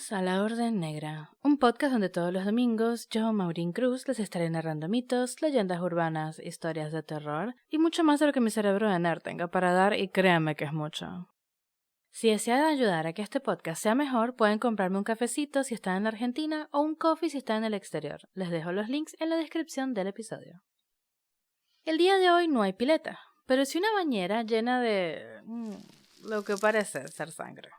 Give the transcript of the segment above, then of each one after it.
Bienvenidos a La Orden Negra, un podcast donde todos los domingos yo, Maureen Cruz, les estaré narrando mitos, leyendas urbanas, historias de terror y mucho más de lo que mi cerebro de nerd tenga para dar, y créanme que es mucho. Si desean ayudar a que este podcast sea mejor, pueden comprarme un cafecito si están en la Argentina o un coffee si están en el exterior. Les dejo los links en la descripción del episodio. El día de hoy no hay pileta, pero sí una bañera llena de lo que parece ser sangre.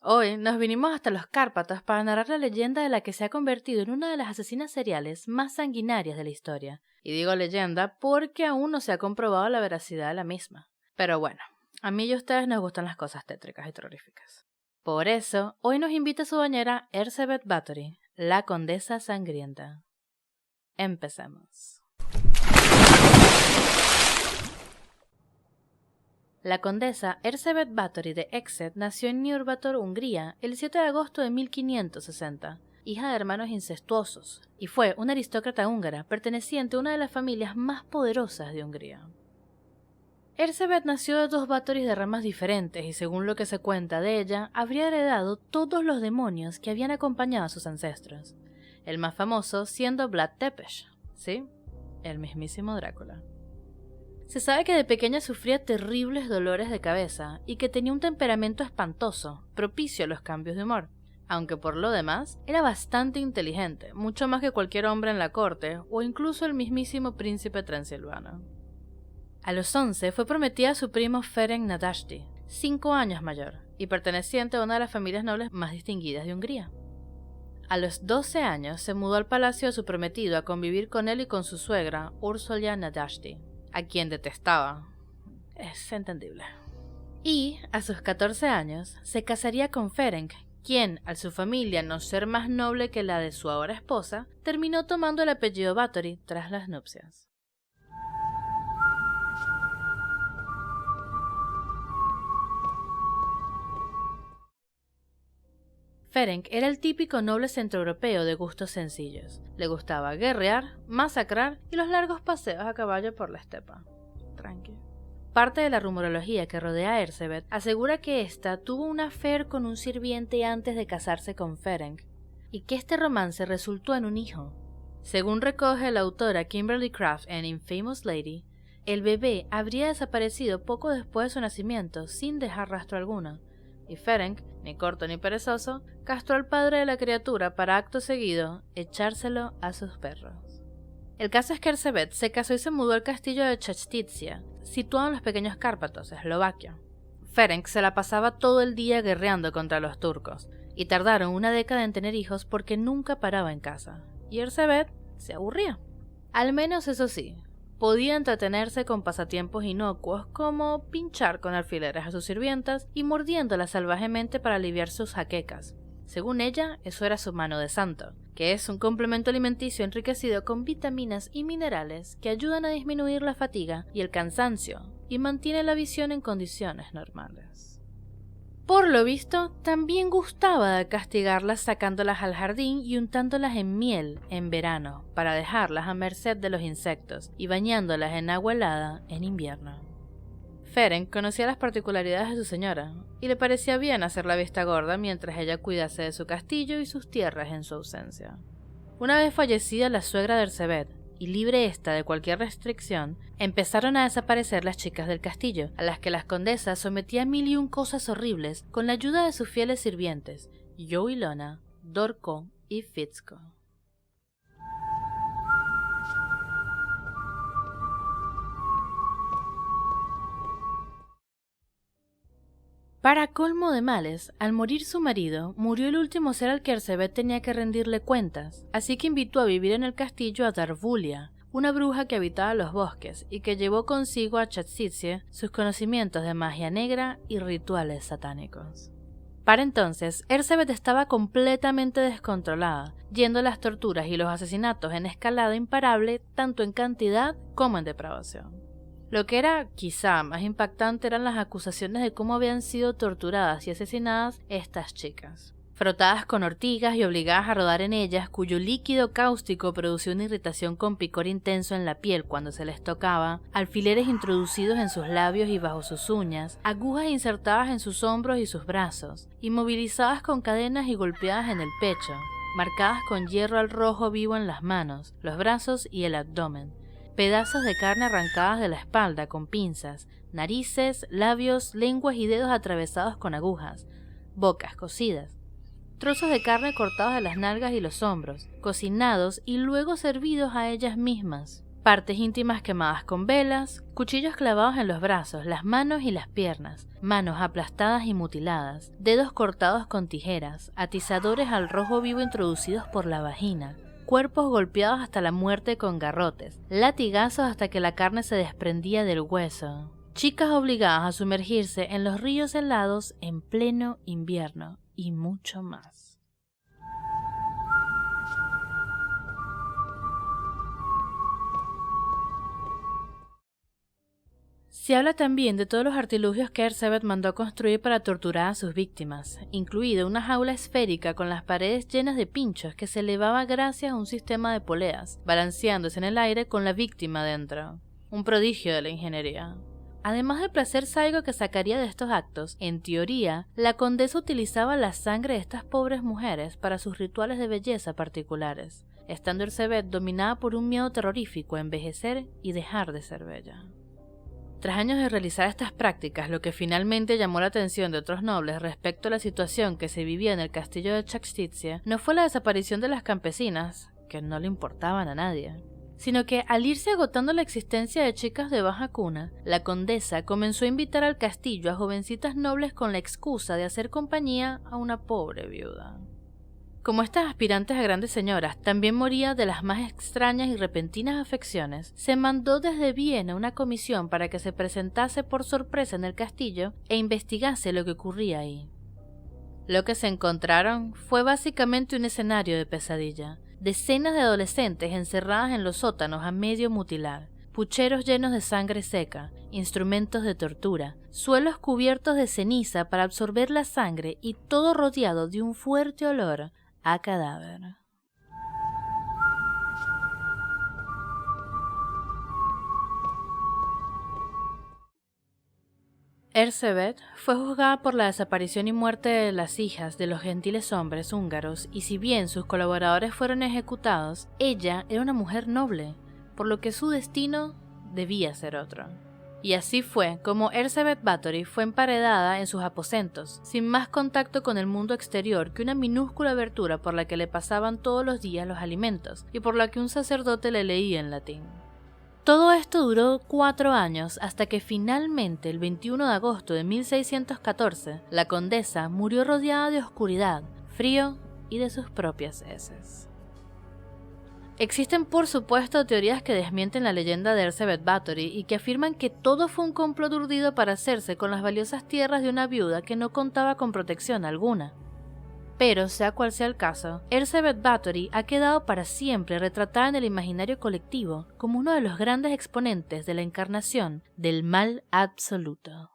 Hoy nos vinimos hasta los Cárpatos para narrar la leyenda de la que se ha convertido en una de las asesinas seriales más sanguinarias de la historia. Y digo leyenda porque aún no se ha comprobado la veracidad de la misma. Pero bueno, a mí y a ustedes nos gustan las cosas tétricas y terroríficas. Por eso, hoy nos invita a su bañera Elizabeth Bathory, la Condesa Sangrienta. Empecemos. La condesa Elizabeth Bathory de Exe nació en Nyírbátor, Hungría, el 7 de agosto de 1560, hija de hermanos incestuosos, y fue una aristócrata húngara perteneciente a una de las familias más poderosas de Hungría. Elizabeth nació de dos Bathory de ramas diferentes y, según lo que se cuenta de ella, habría heredado todos los demonios que habían acompañado a sus ancestros, el más famoso siendo Vlad Tepes, ¿sí? El mismísimo Drácula. Se sabe que de pequeña sufría terribles dolores de cabeza y que tenía un temperamento espantoso, propicio a los cambios de humor, aunque por lo demás era bastante inteligente, mucho más que cualquier hombre en la corte o incluso el mismísimo príncipe transilvano. A los 11 fue prometida a su primo Ferenc Nadasdy, 5 años mayor, y perteneciente a una de las familias nobles más distinguidas de Hungría. A los 12 años se mudó al palacio de su prometido a convivir con él y con su suegra, Ursula Nadasdy, a quien detestaba. Es entendible. Y, a sus 14 años, se casaría con Ferenc, quien, al su familia no ser más noble que la de su ahora esposa, terminó tomando el apellido Bathory tras las nupcias. Ferenc era el típico noble centroeuropeo de gustos sencillos. Le gustaba guerrear, masacrar y los largos paseos a caballo por la estepa. Tranqui. Parte de la rumorología que rodea a Elizabeth asegura que ésta tuvo un affair con un sirviente antes de casarse con Ferenc, y que este romance resultó en un hijo. Según recoge la autora Kimberly Craft en Infamous Lady, el bebé habría desaparecido poco después de su nacimiento sin dejar rastro alguno, y Ferenc, ni corto ni perezoso, castró al padre de la criatura para acto seguido echárselo a sus perros. El caso es que Elizabeth se casó y se mudó al castillo de Chastitsia, situado en los pequeños Cárpatos, Eslovaquia. Ferenc se la pasaba todo el día guerreando contra los turcos, y tardaron una década en tener hijos porque nunca paraba en casa, y Elizabeth se aburría. Al menos eso sí, podía entretenerse con pasatiempos inocuos como pinchar con alfileres a sus sirvientas y mordiéndolas salvajemente para aliviar sus jaquecas. Según ella, eso era su mano de santo, que es un complemento alimenticio enriquecido con vitaminas y minerales que ayudan a disminuir la fatiga y el cansancio y mantiene la visión en condiciones normales. Por lo visto, también gustaba de castigarlas sacándolas al jardín y untándolas en miel en verano para dejarlas a merced de los insectos y bañándolas en agua helada en invierno. Ferenc conocía las particularidades de su señora y le parecía bien hacer la vista gorda mientras ella cuidase de su castillo y sus tierras en su ausencia. Una vez fallecida la suegra de Elizabeth, y libre ésta de cualquier restricción, empezaron a desaparecer las chicas del castillo, a las que las condesas sometían 1001 cosas horribles con la ayuda de sus fieles sirvientes, Jo Ilona, Dorko y Fitzko. Para colmo de males, al morir su marido, murió el último ser al que Elizabeth tenía que rendirle cuentas, así que invitó a vivir en el castillo a Darvulia, una bruja que habitaba los bosques y que llevó consigo a Chastitsia sus conocimientos de magia negra y rituales satánicos. Para entonces, Elizabeth estaba completamente descontrolada, yendo a las torturas y los asesinatos en escalada imparable tanto en cantidad como en depravación. Lo que era quizá más impactante eran las acusaciones de cómo habían sido torturadas y asesinadas estas chicas. frotadas con ortigas y obligadas a rodar en ellas, cuyo líquido cáustico producía una irritación con picor intenso en la piel cuando se les tocaba, alfileres introducidos en sus labios y bajo sus uñas, agujas insertadas en sus hombros y sus brazos, inmovilizadas con cadenas y golpeadas en el pecho, marcadas con hierro al rojo vivo en las manos, los brazos y el abdomen, pedazos de carne arrancadas de la espalda con pinzas, narices, labios, lenguas y dedos atravesados con agujas, bocas cocidas, trozos de carne cortados de las nalgas y los hombros, cocinados y luego servidos a ellas mismas, partes íntimas quemadas con velas, cuchillos clavados en los brazos, las manos y las piernas, manos aplastadas y mutiladas, dedos cortados con tijeras, atizadores al rojo vivo introducidos por la vagina, cuerpos golpeados hasta la muerte con garrotes, latigazos hasta que la carne se desprendía del hueso, chicas obligadas a sumergirse en los ríos helados en pleno invierno, y mucho más. Se habla también de todos los artilugios que Erzsébet mandó construir para torturar a sus víctimas, incluida una jaula esférica con las paredes llenas de pinchos que se elevaba gracias a un sistema de poleas, balanceándose en el aire con la víctima dentro. Un prodigio de la ingeniería. Además del placer sádico que sacaría de estos actos, en teoría, la condesa utilizaba la sangre de estas pobres mujeres para sus rituales de belleza particulares, estando Erzsébet dominada por un miedo terrorífico a envejecer y dejar de ser bella. Tras años de realizar estas prácticas, lo que finalmente llamó la atención de otros nobles respecto a la situación que se vivía en el castillo de Chakstytsia no fue la desaparición de las campesinas, que no le importaban a nadie, sino que al irse agotando la existencia de chicas de baja cuna, la condesa comenzó a invitar al castillo a jovencitas nobles con la excusa de hacer compañía a una pobre viuda. Como estas aspirantes a grandes señoras también morían de las más extrañas y repentinas afecciones, se mandó desde Viena una comisión para que se presentase por sorpresa en el castillo e investigase lo que ocurría ahí. Lo que se encontraron fue básicamente un escenario de pesadilla. Decenas de adolescentes encerradas en los sótanos a medio mutilar, pucheros llenos de sangre seca, instrumentos de tortura, suelos cubiertos de ceniza para absorber la sangre y todo rodeado de un fuerte olor a cadáver. Erzsébet fue juzgada por la desaparición y muerte de las hijas de los gentiles hombres húngaros, y si bien sus colaboradores fueron ejecutados, ella era una mujer noble, por lo que su destino debía ser otro. Y así fue como Erzsébet Báthory fue emparedada en sus aposentos, sin más contacto con el mundo exterior que una minúscula abertura por la que le pasaban todos los días los alimentos, y por la que un sacerdote le leía en latín. Todo esto duró 4 años hasta que finalmente, el 21 de agosto de 1614, la condesa murió rodeada de oscuridad, frío y de sus propias heces. Existen por supuesto teorías que desmienten la leyenda de Erzsébet Báthory y que afirman que todo fue un complot urdido para hacerse con las valiosas tierras de una viuda que no contaba con protección alguna. Pero, sea cual sea el caso, Erzsébet Báthory ha quedado para siempre retratada en el imaginario colectivo como uno de los grandes exponentes de la encarnación del mal absoluto.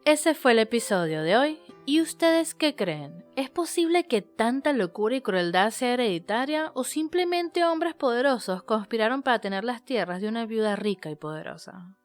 Ese fue el episodio de hoy. ¿Y ustedes qué creen? ¿Es posible que tanta locura y crueldad sea hereditaria o simplemente hombres poderosos conspiraron para tener las tierras de una viuda rica y poderosa?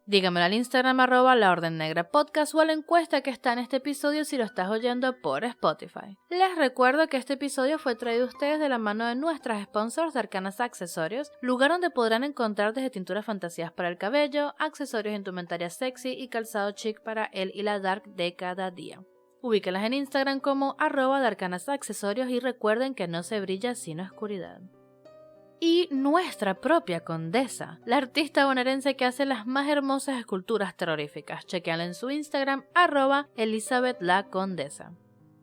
Dígamelo al Instagram @laordennegrapodcast o a la encuesta que está en este episodio si lo estás oyendo por Spotify. Les recuerdo que este episodio fue traído a ustedes de la mano de nuestras sponsors de Arcanas Accesorios, lugar donde podrán encontrar desde tinturas fantasías para el cabello, accesorios e indumentaria sexy y calzado chic para él y la dark de cada día. Ubíquenlas en Instagram como @darkanasaccesorios y recuerden que no se brilla sino oscuridad. Y nuestra propia condesa, la artista bonaerense que hace las más hermosas esculturas terroríficas. Chequeanla en su Instagram, @ElizabethLaCondesa.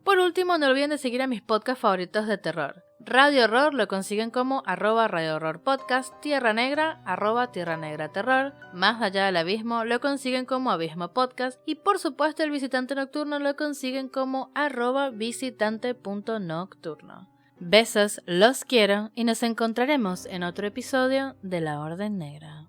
Por último, no olviden de seguir a mis podcasts favoritos de terror. Radio Horror lo consiguen como @Radio Horror Podcast, Tierra Negra, @Tierra Negra Terror, Más Allá del Abismo lo consiguen como Abismo Podcast y por supuesto El Visitante Nocturno lo consiguen como @visitante.nocturno. Besos, los quiero y nos encontraremos en otro episodio de La Orden Negra.